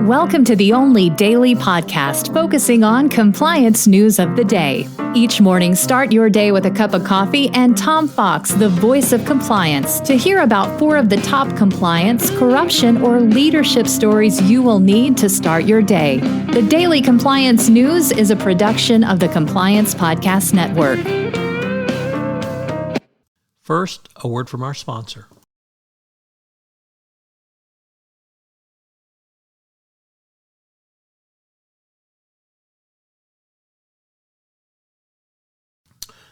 Welcome to the only daily podcast focusing on compliance news of the day. Each morning, start your day with a cup of coffee and Tom Fox, the voice of compliance, to hear about 4 of the top compliance, corruption, or leadership stories you will need to start your day. The Daily Compliance News is a production of the Compliance Podcast Network. First, a word from our sponsor.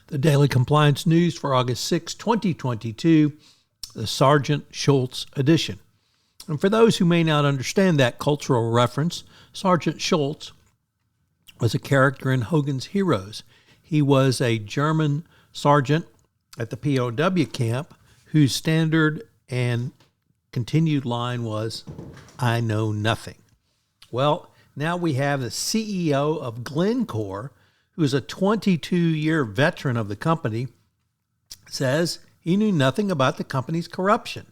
The Daily Compliance News for August 6, 2022, the Sergeant Schultz edition. And for those who may not understand that cultural reference, Sergeant Schultz was a character in Hogan's Heroes. He was a German sergeant at the POW camp whose standard and continued line was, "I know nothing." Well, now we have the CEO of Glencore, who is a 22-year veteran of the company, says he knew nothing about the company's corruption.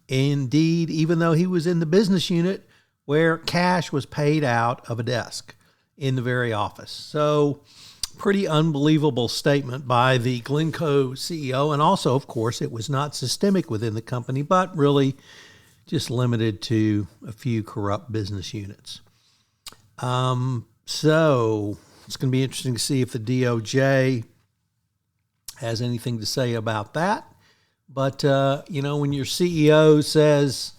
Indeed, even though he was in the business unit where cash was paid out of a desk in the very office. So, pretty unbelievable statement by the Glencore CEO. And also, of course, it was not systemic within the company, but really just limited to a few corrupt business units. So it's going to be interesting to see if the DOJ has anything to say about that. But, when your CEO says,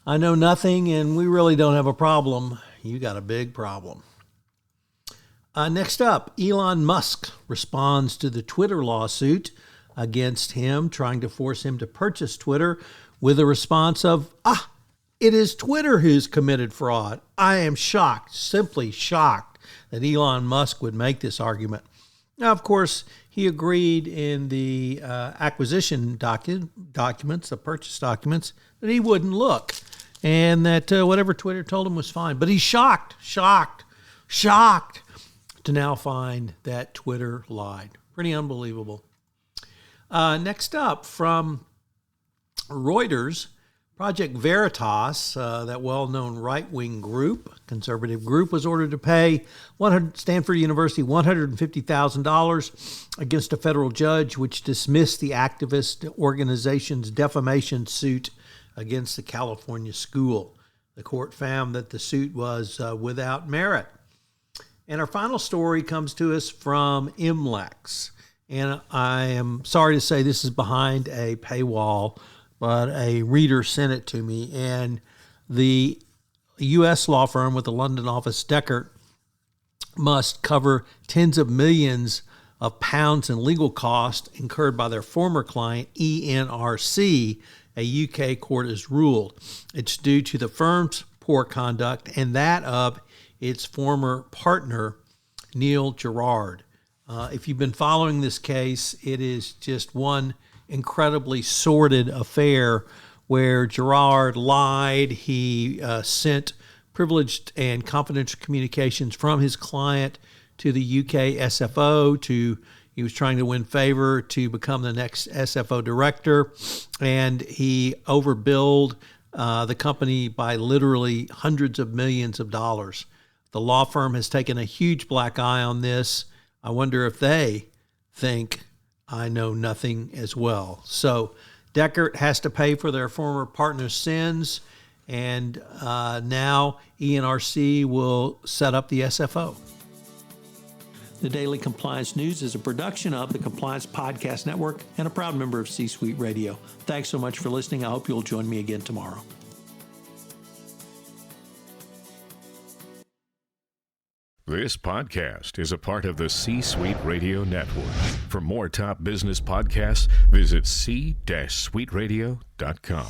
"I know nothing and we really don't have a problem," you got a big problem. Next up, Elon Musk responds to the Twitter lawsuit against him, trying to force him to purchase Twitter with a response of, "It is Twitter who's committed fraud." I am shocked, simply shocked, that Elon Musk would make this argument. Now, of course, he agreed in the acquisition documents, the purchase documents, that he wouldn't look and that whatever Twitter told him was fine. But he's shocked to now find that Twitter lied. Pretty unbelievable. Next up, from Reuters, Project Veritas, that well-known right-wing group, conservative group, was ordered to pay Stanford University $150,000 against a federal judge, which dismissed the activist organization's defamation suit against the California school. The court found that the suit was without merit. And our final story comes to us from MLex. And I am sorry to say this is behind a paywall, but a reader sent it to me, and the U.S. law firm with the London office, Dechert, must cover tens of millions of pounds in legal costs incurred by their former client, ENRC, a UK court has ruled. It's due to the firm's poor conduct and that of its former partner, Neil Gerard. If you've been following this case, it is just one incredibly sordid affair where Gerard lied. He sent privileged and confidential communications from his client to the UK SFO. He was trying to win favor to become the next SFO director, and he overbilled the company by literally hundreds of millions of dollars. The law firm has taken a huge black eye on this. I wonder if they think I know nothing as well. So Dechert has to pay for their former partner's sins, and now ENRC will set up the SFO. The Daily Compliance News is a production of the Compliance Podcast Network and a proud member of C-Suite Radio. Thanks so much for listening. I hope you'll join me again tomorrow. This podcast is a part of the C-Suite Radio Network. For more top business podcasts, visit c-suiteradio.com.